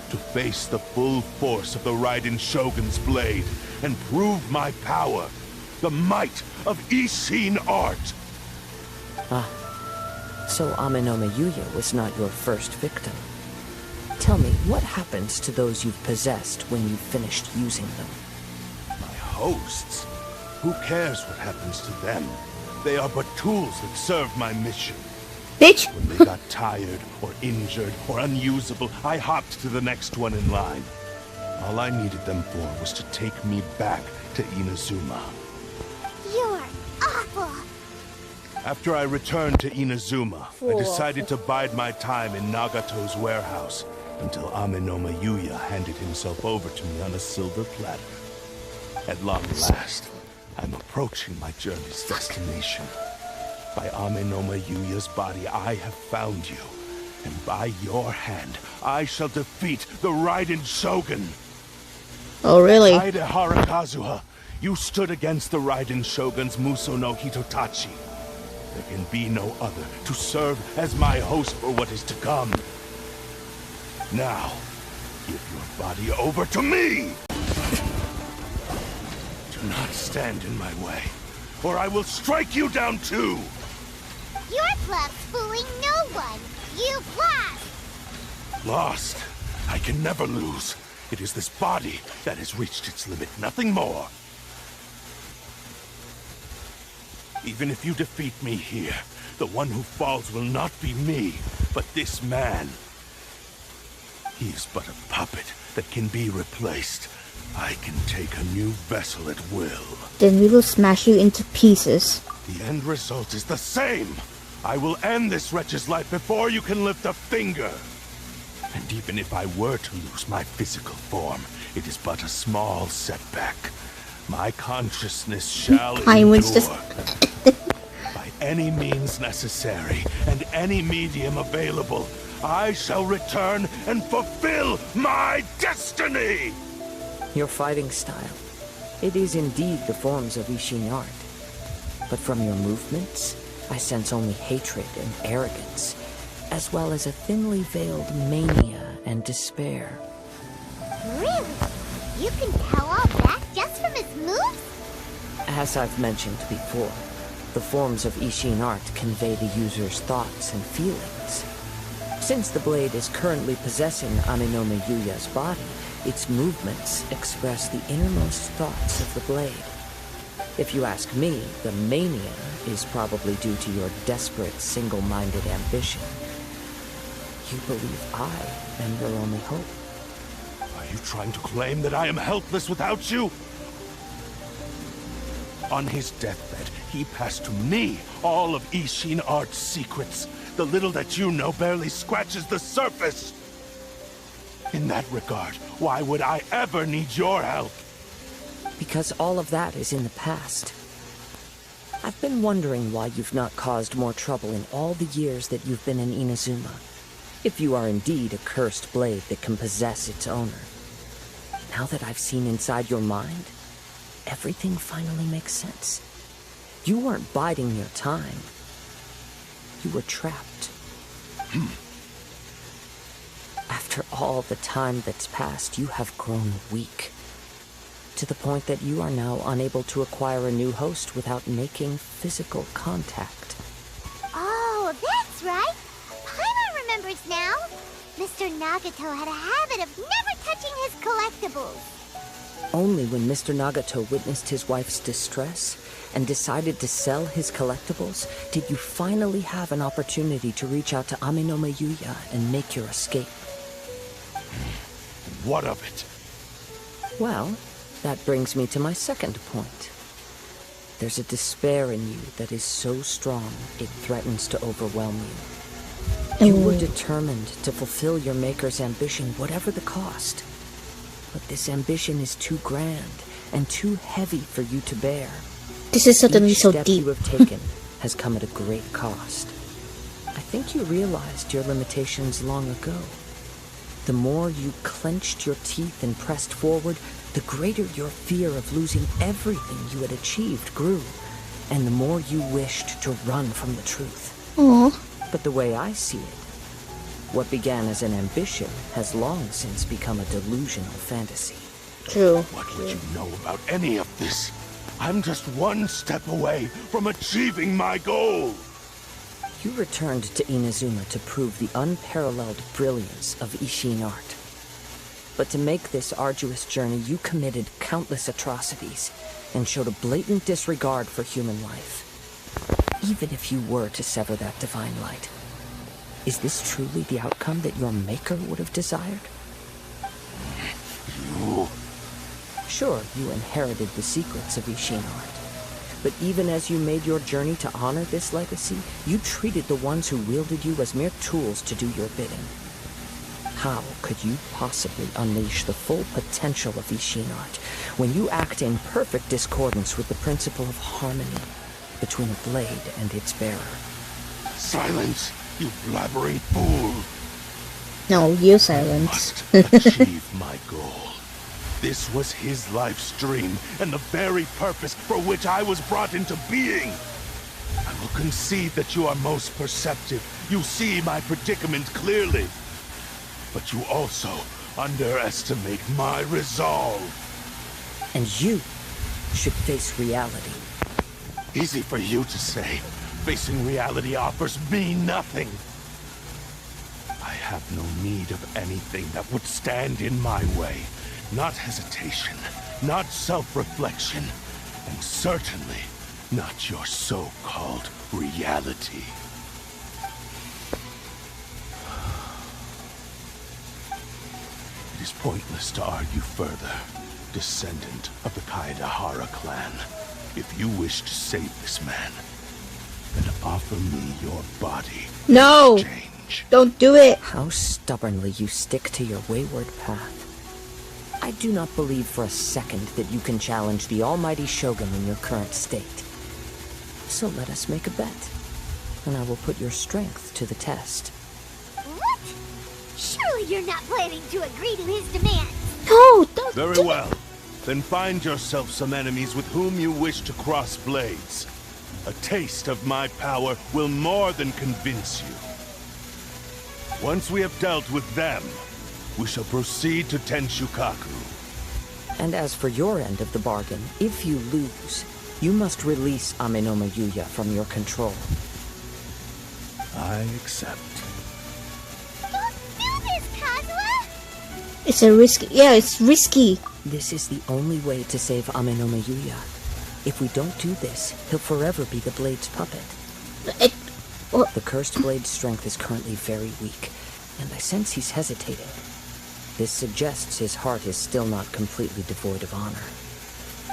G: to face the full force of the Raiden Shogun's blade and prove my power, the might of Ishin art.
D: So Amenome Yuya was not your first victim. Tell me, what happens to those you've possessed when you've finished using them?
G: My hosts? Who cares what happens to them? They are but tools that serve my mission.
C: Bitch!
G: When they got tired, or injured, or unusable, I hopped to the next one in line. All I needed them for was to take me back to Inazuma.
A: You're awful.
G: After I returned to Inazuma, I decided to bide my time in Nagato's warehouse until Amenome Yuya handed himself over to me on a silver platter. At long last, I'm approaching my journey's destination. By Amenome Yuya's body, I have found you. And by your hand, I shall defeat the Raiden Shogun.
C: Oh, really?
G: Kaidehara Kazuha,
I: You stood against the Raiden Shogun's Muso no Hitotachi. There can be no other to serve as my host for what is to come. Now, give your body over to me! Do not stand in my way, or I will strike you down too!
A: Your bluff's fooling no one. You've lost.
I: Lost? I can never lose. It is this body that has reached its limit, nothing more. Even if you defeat me here, the one who falls will not be me, but this man. He is but a puppet that can be replaced. I can take a new vessel at will.
C: Then we will smash you into pieces.
I: The end result is the same. I will end this wretch's life before you can lift a finger. And even if I were to lose my physical form, it is but a small setback. My consciousness shall endure. By any means necessary, and any medium available, I shall return and fulfill my destiny!
D: Your fighting style. It is indeed the forms of Ishin art. But from your movements, I sense only hatred and arrogance, as well as a thinly veiled mania and despair.
A: Really? You can tell all that just from his moves?
D: As I've mentioned before, the forms of Ishin art convey the user's thoughts and feelings. Since the blade is currently possessing Aminome Yuya's body, its movements express the innermost thoughts of the blade. If you ask me, the mania is probably due to your desperate, single-minded ambition. You believe I am your only hope.
I: Are you trying to claim that I am helpless without you? On his deathbed, he passed to me all of Ishin Art's secrets. The little that you know barely scratches the surface. In that regard, why would I ever need your help?
D: Because all of that is in the past. I've been wondering why you've not caused more trouble in all the years that you've been in Inazuma. If you are indeed a cursed blade that can possess its owner. Now that I've seen inside your mind, everything finally makes sense. You weren't biding your time. You were trapped. After all the time that's passed, you have grown weak. To the point that you are now unable to acquire a new host without making physical contact.
A: Oh, that's right. Paimon remembers now. Mr. Nagato had a habit of never touching his collectibles.
D: Only when Mr. Nagato witnessed his wife's distress and decided to sell his collectibles did you finally have an opportunity to reach out to Aminome Yuya and make your escape.
I: What of it?
D: Well, that brings me to my second point. There's a despair in you that is so strong it threatens to overwhelm you. You were determined to fulfill your maker's ambition, whatever the cost. But this ambition is too grand and too heavy for you to bear.
C: This is suddenly so
D: Each step
C: deep.
D: you have taken has come at a great cost. I think you realized your limitations long ago. The more you clenched your teeth and pressed forward, the greater your fear of losing everything you had achieved grew, and the more you wished to run from the truth.
C: Aww.
D: But the way I see it, what began as an ambition has long since become a delusional fantasy.
C: True.
I: What would you know about any of this? I'm just one step away from achieving my goal.
D: You returned to Inazuma to prove the unparalleled brilliance of Ishin art. But to make this arduous journey, you committed countless atrocities and showed a blatant disregard for human life. Even if you were to sever that divine light, is this truly the outcome that your maker would have desired?
I: You...
D: Sure, you inherited the secrets of Ishin art. But even as you made your journey to honor this legacy, you treated the ones who wielded you as mere tools to do your bidding. How could you possibly unleash the full potential of Ishin art when you act in perfect discordance with the principle of harmony between a blade and its bearer?
I: Silence, you blabbering fool!
C: No, you silence.
I: Must achieve my goal. This was his life's dream, and the very purpose for which I was brought into being. I will concede that you are most perceptive. You see my predicament clearly. But you also underestimate my resolve.
D: And you should face reality.
I: Easy for you to say. Facing reality offers me nothing. I have no need of anything that would stand in my way. Not hesitation, not self-reflection, and certainly not your so-called reality. It is pointless to argue further, descendant of the KAZUHA clan. If you wish to save this man, then offer me your body.
C: No!
I: In exchange.
C: Don't do it!
D: How stubbornly you stick to your wayward path. I do not believe for a second that you can challenge the almighty Shogun in your current state. So let us make a bet, and I will put your strength to the test.
A: What? Surely you're not planning to agree to his demands.
C: No! Don't
I: Very
C: do
I: well. Then find yourself some enemies with whom you wish to cross blades. A taste of my power will more than convince you. Once we have dealt with them, we shall proceed to Tenshukaku.
D: And as for your end of the bargain, if you lose, you must release Amenoma Yuya from your control.
I: I accept.
A: Don't do this, Kazuha!
C: It's a risky. Yeah, it's risky.
D: This is the only way to save Amenoma Yuya. If we don't do this, he'll forever be the Blade's puppet.
C: It, well,
D: The cursed Blade's strength is currently very weak, and I sense he's hesitating. This suggests his heart is still not completely devoid of honor.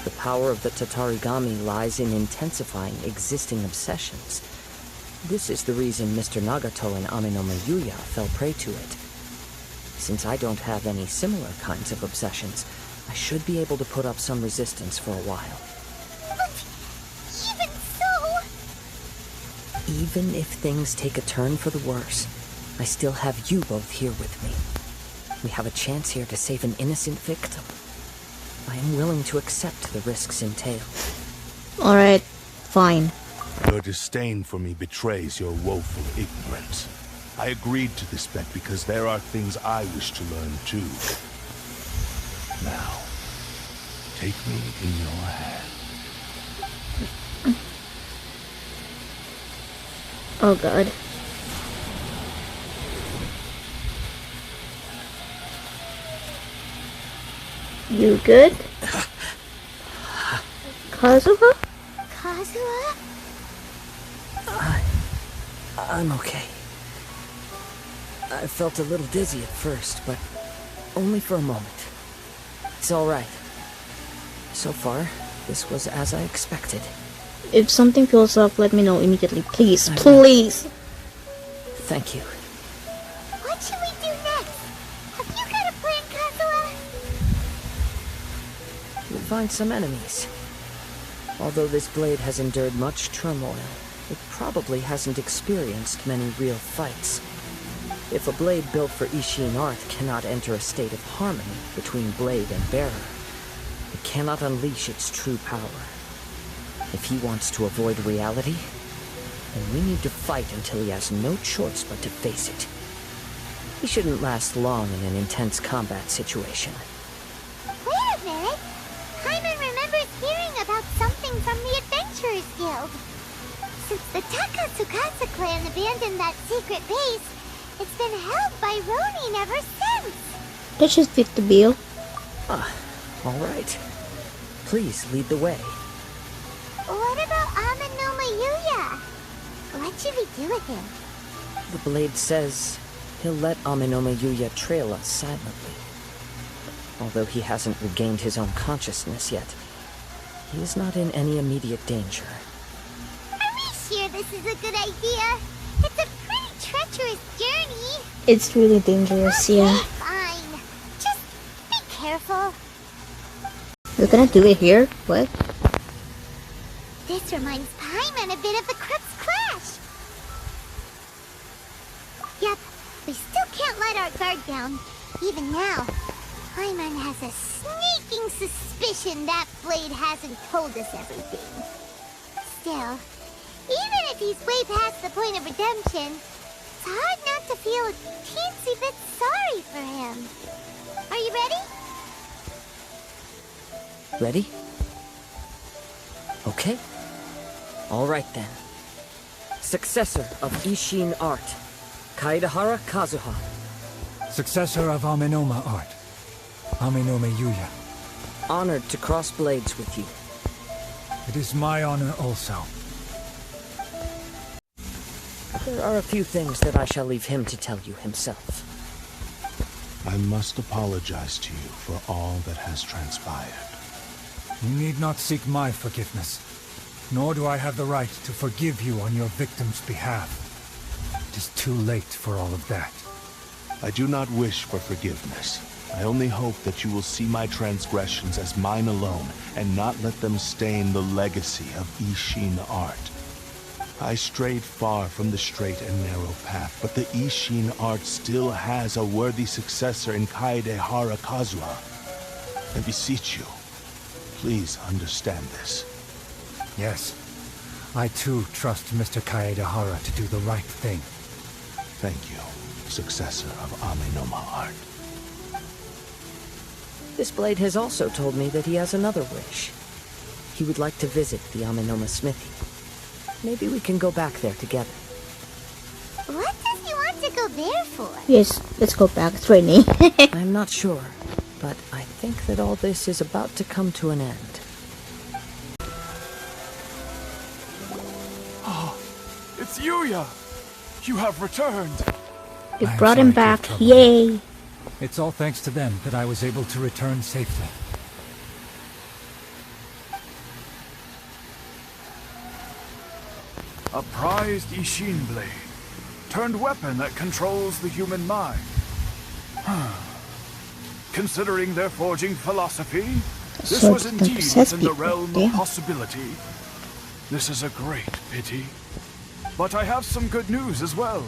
D: The power of the Tatarigami lies in intensifying existing obsessions. This is the reason Mr. Nagato and Amenoma Yuya fell prey to it. Since I don't have any similar kinds of obsessions, I should be able to put up some resistance for a while.
A: But even so...
D: Even if things take a turn for the worse, I still have you both here with me. We have a chance here to save an innocent victim. I am willing to accept the risks entailed.
C: alright. Fine.
I: Your disdain for me betrays your woeful ignorance. I agreed to this bet because there are things I wish to learn too. Now, take me in your hand.
C: Oh god. You good? Kazuha?
A: Kazuha?
D: I'm okay. I felt a little dizzy at first, but only for a moment. It's all right. So far, this was as I expected.
C: If something feels off, let me know immediately. Please.
D: I will.
C: Please.
D: Thank you.
A: What should we do next? Have you got a plan, Kazuha?
D: You'll find some enemies. Although this blade has endured much turmoil, it probably hasn't experienced many real fights. If a blade built for Ishin art cannot enter a state of harmony between blade and bearer, it cannot unleash its true power. If he wants to avoid reality, then we need to fight until he has no choice but to face it. He shouldn't last long in an intense combat situation.
A: Wait a minute. Hyman remembers hearing about something from the Adventurers Guild. Since the Takasukasa clan abandoned that secret base, it's been held by Ronin ever since.
C: That should fit the bill.
D: All right. Please lead the way.
A: What about Amenoma Yuya? What should we do with him?
D: The blade says he'll let Amenoma Yuya trail us silently. Although he hasn't regained his own consciousness yet, he is not in any immediate danger.
A: Are we sure this is a good idea? It's a pretty treacherous journey.
C: It's really dangerous, yeah.
A: Fine. Just be careful.
C: We're gonna do it here? What?
A: This reminds Paimon a bit of the Crux Clash. Yep, we still can't let our guard down, even now. Paimon has a sneaking suspicion that blade hasn't told us everything. Still, even if he's way past the point of redemption, it's hard not to feel a teensy bit sorry for him. Are you ready?
D: Ready? Okay. All right then. Successor of Ishin art, Kaedahara Kazuha.
F: Successor of Amenoma art, Amenome Yuya.
D: Honored to cross blades with you.
F: It is my honor also.
D: There are a few things that I shall leave him to tell you himself.
I: I must apologize to you for all that has transpired.
F: You need not seek my forgiveness, nor do I have the right to forgive you on your victim's behalf. It is too late for all of that.
I: I do not wish for forgiveness. I only hope that you will see my transgressions as mine alone, and not let them stain the legacy of Ishin art. I strayed far from the straight and narrow path, but the Ishin art still has a worthy successor in Kaedehara Kazuha. I beseech you, please understand this.
F: Yes, I too trust Mr. Kaedehara to do the right thing.
I: Thank you, successor of Amenoma art.
D: This blade has also told me that he has another wish. He would like to visit the Amenoma smithy. Maybe we can go back there together.
A: What does he want to go there for?
C: Yes, let's go back. It's raining.
D: I'm not sure, but I think that all this is about to come to an end.
G: It's Yuya! You have returned!
C: We
F: I am
C: brought him
F: sorry to have
C: back.
F: troubled you.
C: Yay!
F: It's all thanks to them that I was able to return safely.
G: A prized Ishin blade, turned weapon that controls the human mind. Considering their forging philosophy, this
C: Sword
G: was
C: that
G: indeed
C: possess
G: within the
C: people,
G: realm
C: damn.
G: of possibility. This is a great pity. But I have some good news as well.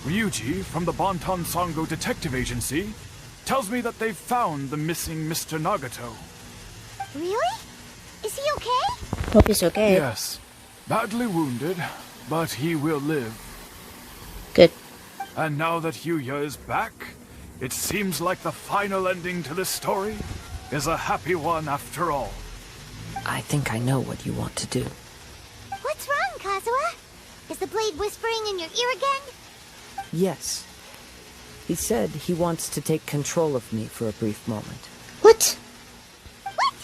G: Ryuji from the Bonton Sango Detective Agency tells me that they've found the missing Mr. Nagato.
A: Really? Is he okay?
C: Hope he's okay.
G: Yes, badly wounded, but he will live.
C: Good.
G: And now that Yuya is back, it seems like the final ending to this story is a happy one after all.
D: I think I know what you want to do.
A: What's wrong, Kazuha? Is the blade whispering in your ear again?
D: Yes. He said he wants to take control of me for a brief moment.
C: What?
A: What?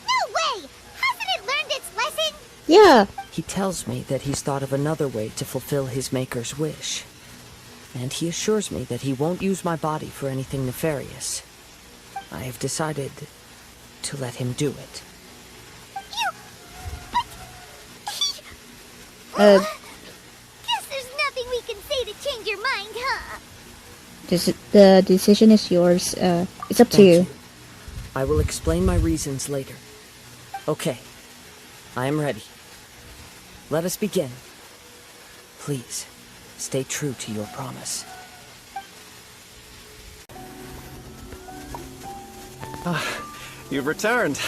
A: No way! Hasn't it learned its lesson?
C: Yeah.
D: He tells me that he's thought of another way to fulfill his maker's wish. And he assures me that he won't use my body for anything nefarious. I have decided to let him do it.
A: Guess there's nothing we can say to change your mind, huh?
C: The decision is yours. It's up to
D: Thank
C: you.
D: I will explain my reasons later. Okay. I am ready. Let us begin. Please, stay true to your promise.
E: You've returned.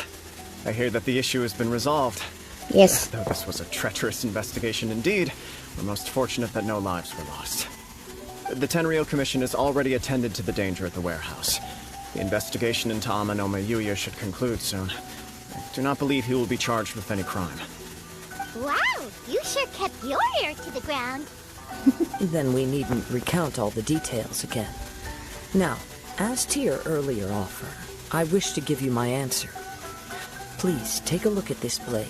E: I hear that the issue has been resolved.
C: Yes.
E: Though this was a treacherous investigation indeed, we're most fortunate that no lives were lost. The Tenryou Commission has already attended to the danger at the warehouse. The investigation into Amanome Yuya should conclude soon. I do not believe he will be charged with any crime.
A: Wow, you sure kept your ear to the ground.
D: Then we needn't recount all the details again. Now, as to your earlier offer, I wish to give you my answer. Please, take a look at this blade.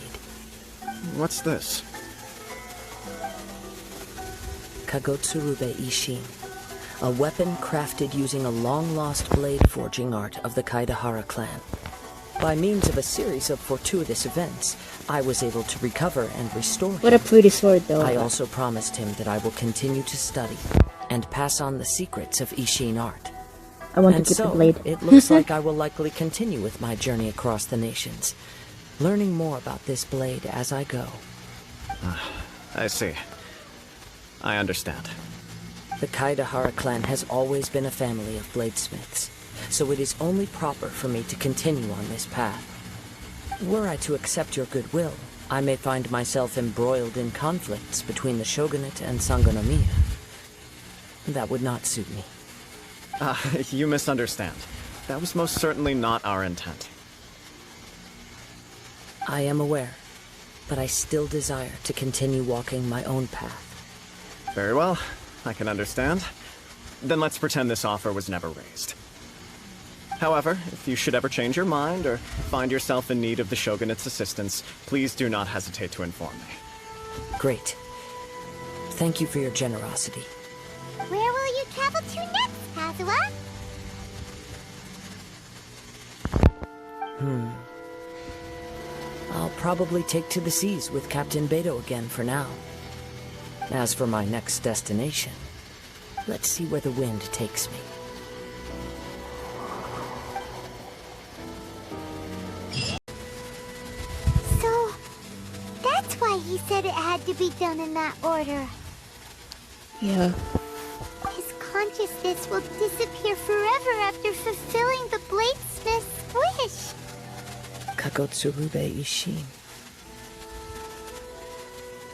E: What's this?
D: Kagotsurube Ishin, a weapon crafted using a long-lost blade forging art of the Kaedahara clan. By means of a series of fortuitous events, I was able to recover and restore him.
C: What a pretty sword, though.
D: I also promised him that I will continue to study and pass on the secrets of Ishin art.
C: I want
D: And
C: to keep
D: so,
C: the blade.
D: it looks like I will likely continue with my journey across the nations, learning more about this blade as I go.
E: I see. I understand.
D: The Kaedahara clan has always been a family of bladesmiths, so it is only proper for me to continue on this path. Were I to accept your goodwill, I may find myself embroiled in conflicts between the shogunate and Sangonomiya. That would not suit me.
E: You misunderstand. That was most certainly not our intent.
D: I am aware, but I still desire to continue walking my own path.
E: Very well, I can understand. Then let's pretend this offer was never raised. However, if you should ever change your mind or find yourself in need of the Shogunate's assistance, please do not hesitate to inform me.
D: Great. Thank you for your generosity.
A: Where will you travel to next, Kazuha?
D: I'll probably take to the seas with Captain Beto again for now. As for my next destination, let's see where the wind takes me.
A: So, that's why he said it had to be done in that order.
C: Yeah.
A: His consciousness will disappear forever after fulfilling the bladesmith's wish.
D: Kagotsurube Ishin.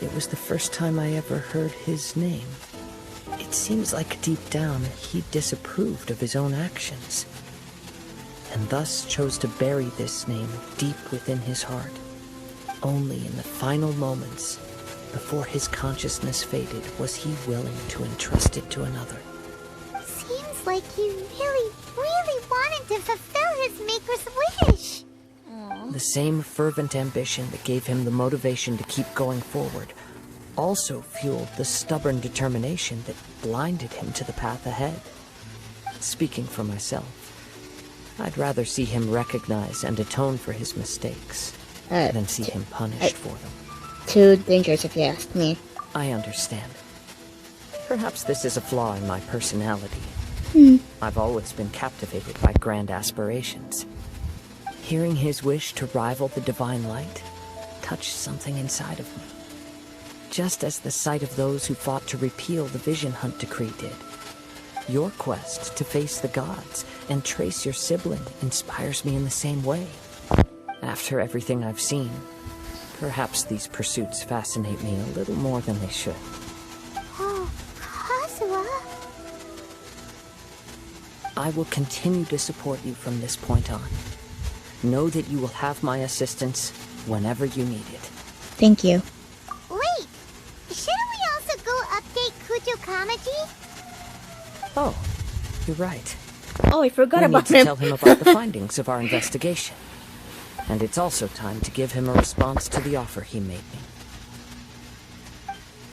D: It was the first time I ever heard his name. It seems like deep down he disapproved of his own actions, and thus chose to bury this name deep within his heart. Only in the final moments, before his consciousness faded, was he willing to entrust it to another.
A: Seems like he really, really wanted to fulfill his maker's wish.
D: The same fervent ambition that gave him the motivation to keep going forward also fueled the stubborn determination that blinded him to the path ahead. Speaking for myself, I'd rather see him recognize and atone for his mistakes than see him punished for them.
C: Too dangerous if you ask me.
D: I understand. Perhaps this is a flaw in my personality. I've always been captivated by grand aspirations. Hearing his wish to rival the divine light touched something inside of me. Just as the sight of those who fought to repeal the Vision Hunt decree did. Your quest to face the gods and trace your sibling inspires me in the same way. After everything I've seen, perhaps these pursuits fascinate me a little more than they should.
A: Oh, Kazuha.
D: I will continue to support you from this point on. Know that you will have my assistance whenever you need it.
C: Thank you.
A: Wait, shouldn't we also go update Kujo Kamaji?
D: Oh, you're right.
C: Oh, I forgot
D: We need
C: about
D: to
C: him.
D: tell him about the findings of our investigation. And it's also time to give him a response to the offer he made me.